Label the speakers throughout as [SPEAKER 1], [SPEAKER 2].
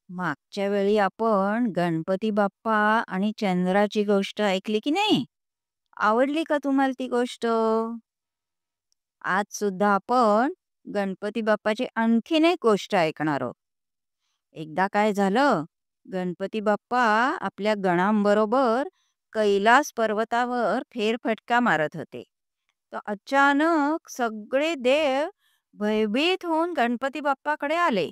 [SPEAKER 1] मागच्या वेळी आपण गणपती बाप्पा आणि चंद्राची गोष्ट ऐकली की नाही? आवडली का तुम्हाला ती गोष्ट? आज सुद्धा आपण गणपती बाप्पाची आणखीन एक गोष्ट ऐकणार आहोत. एकदा काय झालं, गणपती बाप्पा आपल्या गणांबरोबर कैलास पर्वतावर फेरफटका मारत होते. तर अचानक सगळे देव भयभीत होऊन गणपती बाप्पाकडे आले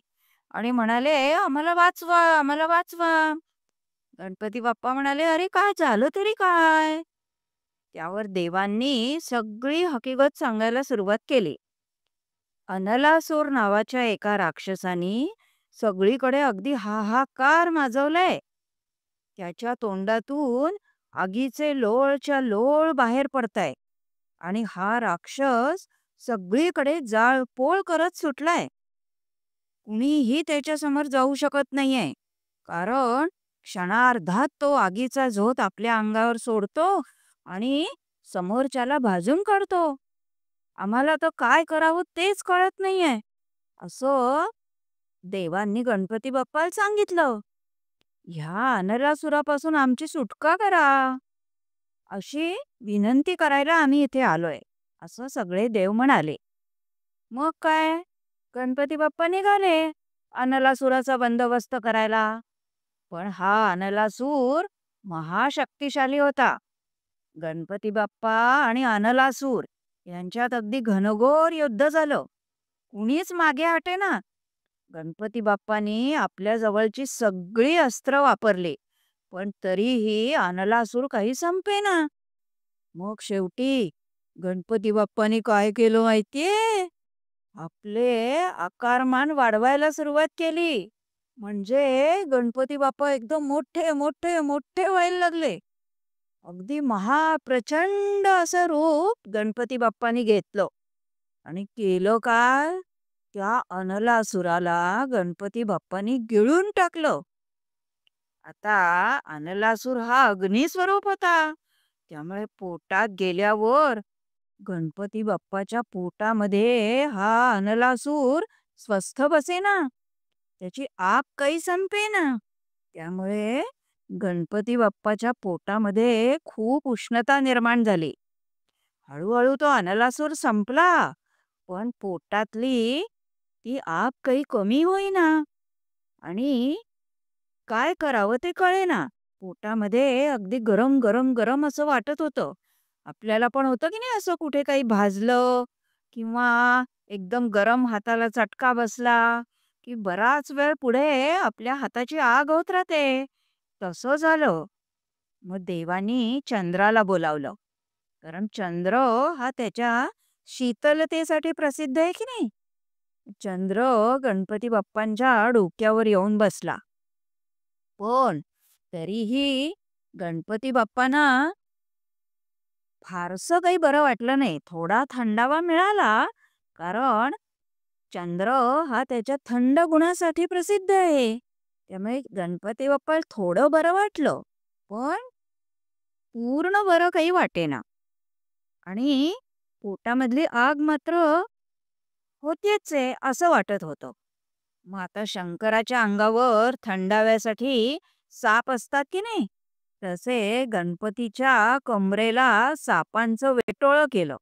[SPEAKER 1] आणि म्हणाले, "आम्हाला वाचवा, आम्हाला वाचवा." गणपती बाप्पा म्हणाले, "अरे काय झालं तरी काय?" त्यावर देवांनी सगळी हकीकत सांगायला सुरुवात केली. अनलासूर नावाच्या एका राक्षसानी सगळीकडे अगदी हाहाकार माजवलाय. त्याच्या तोंडातून आगीचे लोळच्या लोळ बाहेर पडताय आणि हा राक्षस सगळीकडे जाळपोळ करत सुटलाय. कुणीही त्याच्यासमोर जाऊ शकत नाहीये. कारण क्षणार्धात तो आगीचा झोत आपल्या अंगावर सोडतो आणि समोरच्याला भाजून काढतो. आम्हाला तर काय करावं तेच कळत नाहीये, असं देवांनी गणपती बाप्पाला सांगितलं. ह्या अनलासुरापासून आमची सुटका करा, अशी विनंती करायला आम्ही इथे आलोय, असं सगळे देव म्हणाले. मग काय, गणपती बाप्पा निघाले अनलासुराचा बंदोबस्त करायला. पण हा अनलासूर महाशक्तिशाली होता. गणपती बाप्पा आणि अनलासूर यांच्यात अगदी घनघोर युद्ध झालं. कुणीच मागे हटेना. गणपती बाप्पानी आपल्या जवळची सगळी अस्त्र वापरली, पण तरीही अनलासूर काही संपेना. मग शेवटी गणपती बाप्पानी काय केलं माहितीये? आपले आकारमान वाढवायला सुरुवात केली. म्हणजे गणपती बाप्पा एकदम मोठे मोठे मोठे व्हायला लागले. अगदी महाप्रचंड असं रूप गणपती बाप्पानी घेतलं आणि केलं काय? त्या अनलासुराला गणपती बाप्पानी गिळून टाकलं. आता अनलासूर हा अग्निस्वरूप होता. त्यामुळे पोटात गेल्यावर गणपती बाप्पाच्या पोटामध्ये हा अनलासूर स्वस्थ बसेना. त्याची आग काही संपेना. त्यामुळे गणपती बाप्पाच्या पोटामध्ये खूप उष्णता निर्माण झाली. हळूहळू तो अनलासूर संपला, पण पोटातली ती आग काही कमी होईना आणि काय करावं ते कळेना. पोटामध्ये अगदी गरम, गरम, गरम असं वाटत होतं. आपल्याला पण होतं की नाही असं कुठे काही भाजलं किंवा एकदम गरम हाताला चटका बसला, की बराच वेळ पुढे आपल्या हाताची आग होत राहते. तसं झालं. मग देवानी चंद्राला बोलावलं. कारण चंद्र हा त्याच्या शीतलतेसाठी प्रसिद्ध आहे की नाही. चंद्र गणपती बाप्पांच्या डोक्यावर येऊन बसला. पण तरीही गणपती बाप्पांना फारसं काही बरं वाटलं नाही. थोडा थंडावा मिळाला, कारण चंद्र हा त्याच्या थंड गुणासाठी प्रसिद्ध आहे. त्यामुळे गणपती बाप्पाला थोडं बरं वाटलं, पण पूर्ण बरं काही वाटेना आणि पोटामधली आग मात्र होतीच आहे, असं वाटत होतं. मग आता शंकराच्या अंगावर थंडाव्यासाठी साप असतात की नाही, तसे गणपतीच्या कमरेला सापांचं वेटोळं केलं.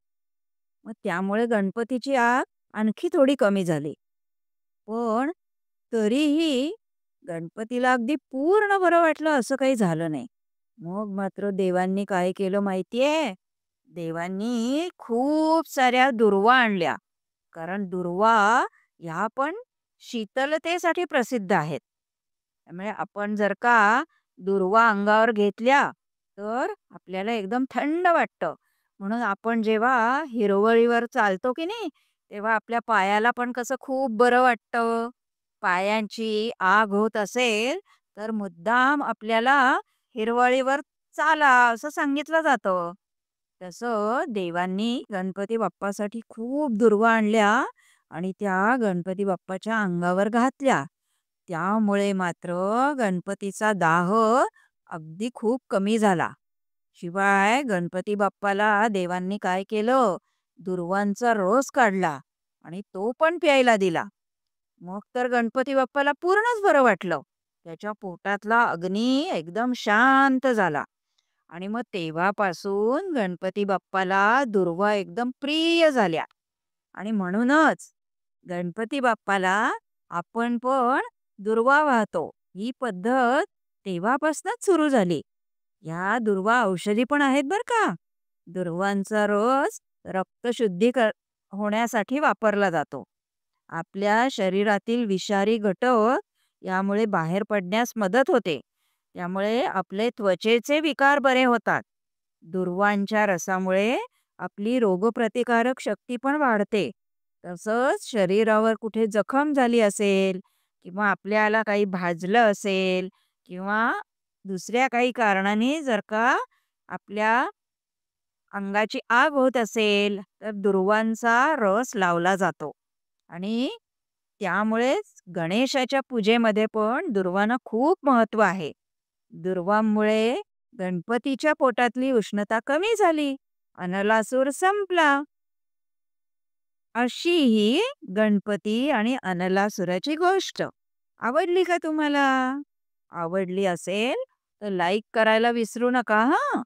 [SPEAKER 1] मग त्यामुळे गणपतीची आग आणखी थोडी कमी झाली. पण तरीही गणपतीला अगदी पूर्ण बरं वाटलं असं काही झालं नाही. मग मात्र देवांनी काय केलं माहितीये? देवांनी खूप साऱ्या दुर्वा आणल्या. कारण दुर्वा ह्या पण शीतलतेसाठी प्रसिद्ध आहेत. त्यामुळे आपण जर का दुर्वा अंगावर घेतल्या, तर आपल्याला एकदम थंड वाटतं. म्हणून आपण जेव्हा हिरवळीवर चालतो की नाही, तेव्हा आपल्या पायाला पण कसं खूप बरं वाटतं. पायांची आग होत असेल, तर मुद्दाम आपल्याला हिरवळीवर चाला असं सांगितलं जातं. तसं देवांनी गणपती बाप्पासाठी खूप दुर्वा आणल्या आणि त्या गणपती बाप्पाच्या अंगावर घातल्या. त्यामुळे मात्र गणपतीचा दाह अगदी खूप कमी झाला. शिवाय गणपती बाप्पाला देवांनी काय केलं? दुर्वांचा रस काढला आणि तो पण प्यायला दिला. मग तर गणपती बाप्पाला पूर्णच बरं वाटलं. त्याच्या पोटातला अग्नी एकदम शांत झाला. आणि मग तेव्हापासून गणपती बाप्पाला दुर्वा एकदम प्रिय झाल्या. आणि म्हणूनच गणपती बाप्पाला आपण पण दुर्वा वाहतो. ही पद्धत तेव्हापासूनच सुरू झाली. ह्या दुर्वा औषधी पण आहेत बरं का. दुर्वांचा रस होण्यासाठी वापरला जातो. आपल्या शरीरातील विषारी घटक यामुळे बाहेर पडण्यास मदत होते. त्यामुळे आपले त्वचेचे विकार बरे होतात. दुर्वांच्या रसामुळे आपली रोगप्रतिकारक शक्ती पण वाढते. तसंच शरीरावर कुठे जखम झाली असेल किंवा आपल्याला काही भाजलं असेल किंवा दुसऱ्या काही कारणाने जर का आपल्या अंगाची आग होत असेल, तर दुर्वांचा रस लावला जातो. आणि त्यामुळेच गणेशाच्या पूजेमध्ये पण दुर्वांना खूप महत्त्व आहे. दुर्वांमुळे गणपतीच्या पोटातली उष्णता कमी झाली. अनलासूर संपला. अशी ही गणपती आणि अनलासुराची गोष्ट. आवडली का तुम्हाला? आवडली असेल तर लाईक करायला विसरू नका हां.